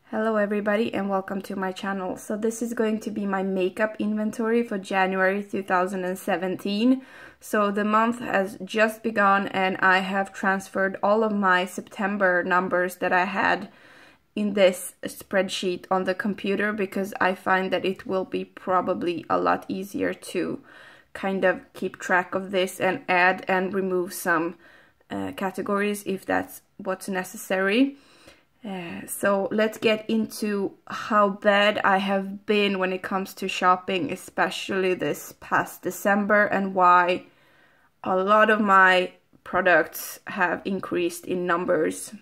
Hello everybody and welcome to my channel. So this is going to be my makeup inventory for January 2017. So the month has just begun and I have transferred all of my September numbers that I had in this spreadsheet on the computer because I find that it will be probably a lot easier to kind of keep track of this and add and remove some categories if that's what's necessary. So let's get into how bad I have been when it comes to shopping, especially this past December, and why a lot of my products have increased in numbers.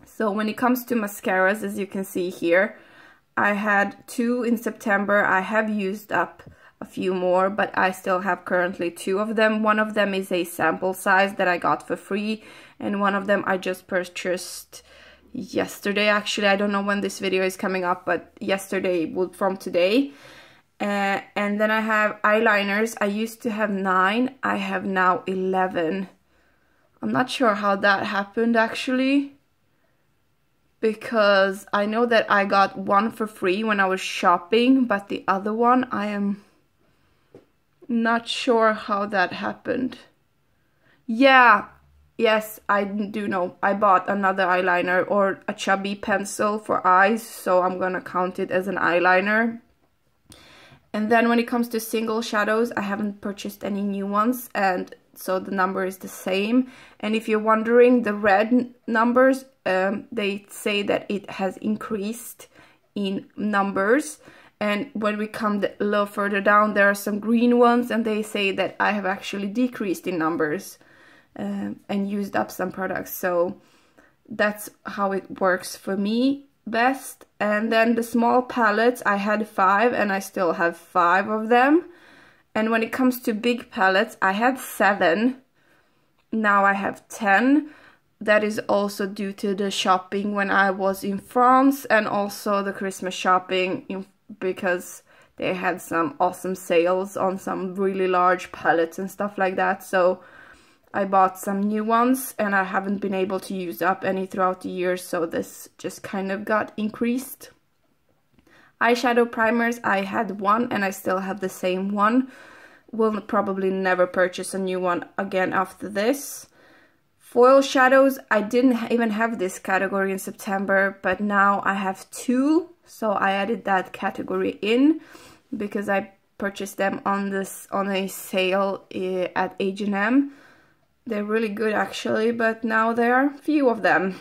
So when it comes to mascaras, as you can see here, I had 2 in September. I have used up a few more, but I still have currently 2 of them. One of them is a sample size that I got for free, and one of them I just purchased yesterday. Actually, I don't know when this video is coming up, but yesterday from today. And then I have eyeliners. I used to have 9. I have now 11. I'm not sure how that happened actually, because I know that I got 1 for free when I was shopping, but the other one I am not sure how that happened. Yes, I do know. I bought another eyeliner or a chubby pencil for eyes, so I'm gonna count it as an eyeliner. And then when it comes to single shadows, I haven't purchased any new ones, and so the number is the same. And if you're wondering, the red numbers, they say that it has increased in numbers. And when we come a little further down, there are some green ones, and they say that I have actually decreased in numbers. And used up some products, so that's how it works for me best. And then the small palettes, I had 5 and I still have 5 of them. And when it comes to big palettes, I had 7, now I have 10. That is also due to the shopping when I was in France, and also the Christmas shopping because they had some awesome sales on some really large palettes and stuff like that. So I bought some new ones and I haven't been able to use up any throughout the year, so this just kind of got increased. Eyeshadow primers, I had 1 and I still have the same one. Will probably never purchase a new one again after this. Foil shadows, I didn't even have this category in September, but now I have 2, so I added that category in because I purchased them on a sale at H&M. They're really good actually, but now there are few of them.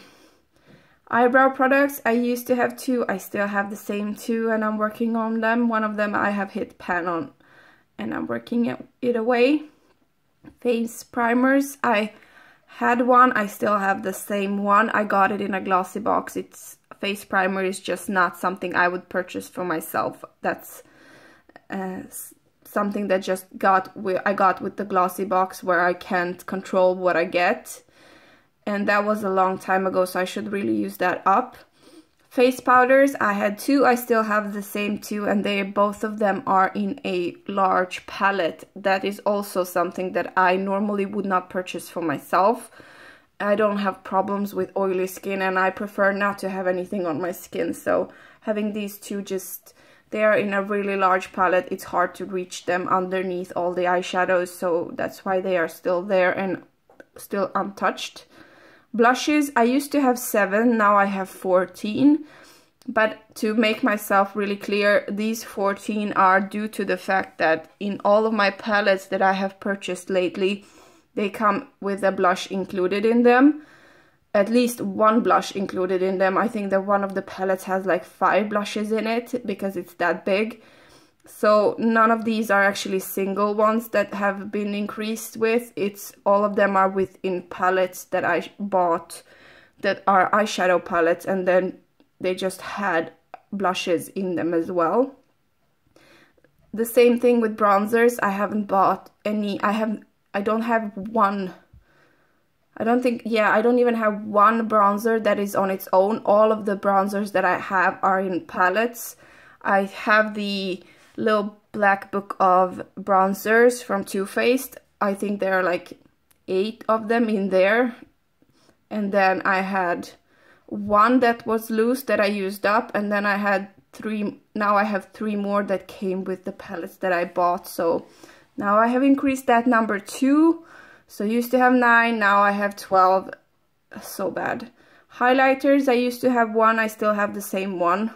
Eyebrow products, I used to have 2. I still have the same 2 and I'm working on them. One of them I have hit pan on and I'm working it away. Face primers, I had 1. I still have the same one. I got it in a glossy box. Face primer is just not something I would purchase for myself. That's something that I got with the glossy box, where I can't control what I get, and that was a long time ago, so I should really use that up. Face powders, I had 2. I still have the same 2, and both of them are in a large palette. That is also something that I normally would not purchase for myself. I don't have problems with oily skin and I prefer not to have anything on my skin, so having these 2, they are in a really large palette. It's hard to reach them underneath all the eyeshadows, so that's why they are still there and still untouched. Blushes, I used to have 7, now I have 14. But to make myself really clear, these 14 are due to the fact that in all of my palettes that I have purchased lately, they come with a blush included in them. At least 1 blush included in them. I think that one of the palettes has like 5 blushes in it because it's that big. So none of these are actually single ones that have been increased with. All of them are within palettes that I bought that are eyeshadow palettes, and then they just had blushes in them as well. The same thing with bronzers. I haven't bought any. I don't have one. I don't even have 1 bronzer that is on its own. All of the bronzers that I have are in palettes. I have the little black book of bronzers from Too Faced. I think there are like 8 of them in there. And then I had one that was loose that I used up, and then I had 3, now I have 3 more that came with the palettes that I bought. So now I have increased that number 2. So I used to have 9, now I have 12. So bad. Highlighters, I used to have 1, I still have the same 1.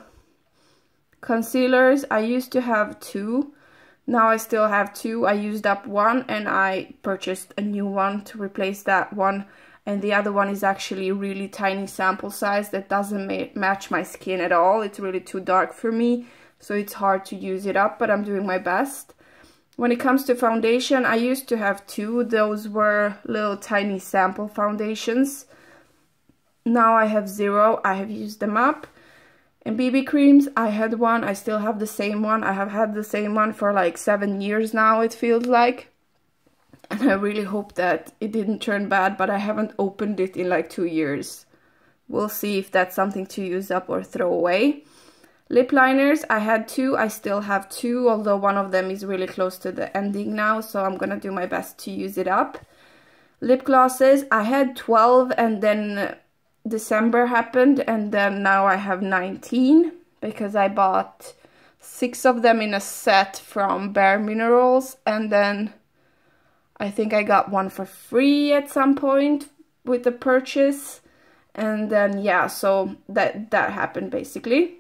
Concealers, I used to have 2, now I still have 2. I used up 1 and I purchased a new one to replace that one. And the other one is actually really tiny sample size that doesn't match my skin at all. It's really too dark for me, so it's hard to use it up, but I'm doing my best. When it comes to foundation, I used to have 2. Those were little tiny sample foundations. Now I have 0. I have used them up. And BB creams, I had 1. I still have the same one. I have had the same one for like 7 years now, it feels like. And I really hope that it didn't turn bad, but I haven't opened it in like 2 years. We'll see if that's something to use up or throw away. Lip liners, I had 2. I still have 2, although one of them is really close to the ending now, so I'm gonna do my best to use it up. Lip glosses, I had 12, and then December happened, and then now I have 19, because I bought 6 of them in a set from Bare Minerals, and then I think I got one for free at some point with the purchase. And then, yeah, so that happened basically.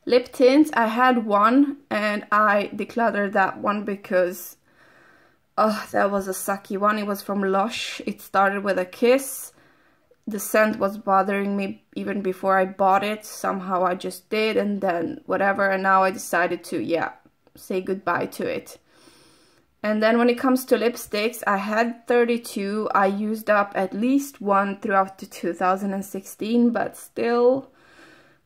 Lip tints, I had 1 and I decluttered that one because that was a sucky one. It was from Lush. It started with a kiss. The scent was bothering me even before I bought it. Somehow I just did, and then whatever. And now I decided to, yeah, say goodbye to it. And then when it comes to lipsticks, I had 32. I used up at least 1 throughout 2016, but still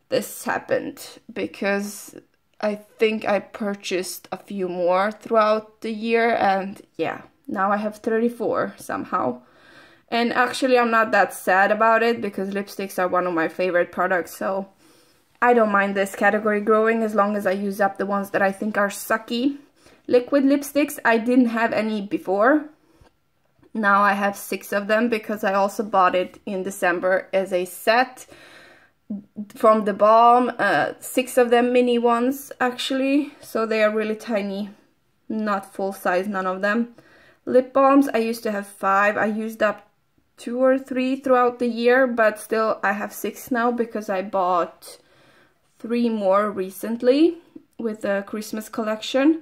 this happened because I think I purchased a few more throughout the year, and yeah, now I have 34 somehow. And actually I'm not that sad about it because lipsticks are one of my favorite products, so I don't mind this category growing as long as I use up the ones that I think are sucky. Liquid lipsticks, I didn't have any before. Now I have 6 of them because I also bought it in December as a set from The Balm. 6 of them, mini ones actually, so they are really tiny, not full size, none of them. Lip balms, I used to have 5. I used up 2 or 3 throughout the year, but still I have 6 now because I bought 3 more recently with the Christmas collection.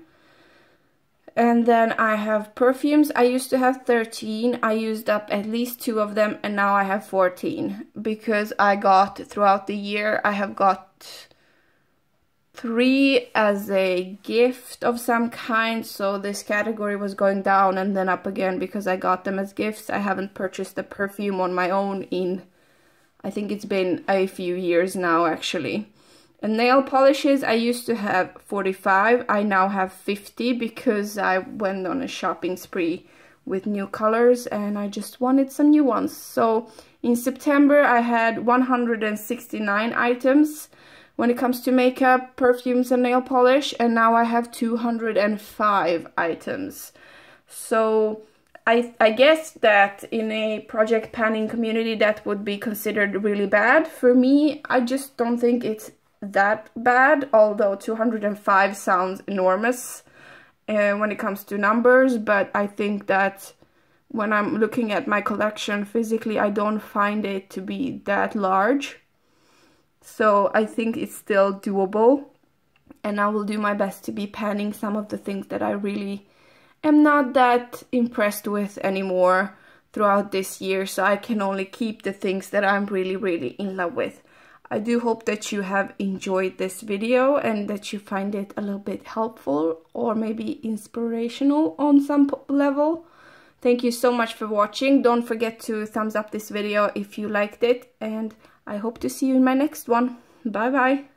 And then I have perfumes. I used to have 13. I used up at least 2 of them, and now I have 14 because I got throughout the year, I have got 3 as a gift of some kind. So this category was going down and then up again because I got them as gifts. I haven't purchased a perfume on my own in, I think it's been a few years now actually. And nail polishes, I used to have 45, I now have 50 because I went on a shopping spree with new colors and I just wanted some new ones. So in September I had 169 items when it comes to makeup, perfumes and nail polish, and now I have 205 items. So I guess that in a project panning community that would be considered really bad. For me, I just don't think it's that bad, although 205 sounds enormous when it comes to numbers, but I think that when I'm looking at my collection physically, I don't find it to be that large. So I think it's still doable, and I will do my best to be panning some of the things that I really am not that impressed with anymore throughout this year, so I can only keep the things that I'm really in love with. I do hope that you have enjoyed this video and that you find it a little bit helpful or maybe inspirational on some level. Thank you so much for watching. Don't forget to thumbs up this video if you liked it, and I hope to see you in my next one. Bye bye!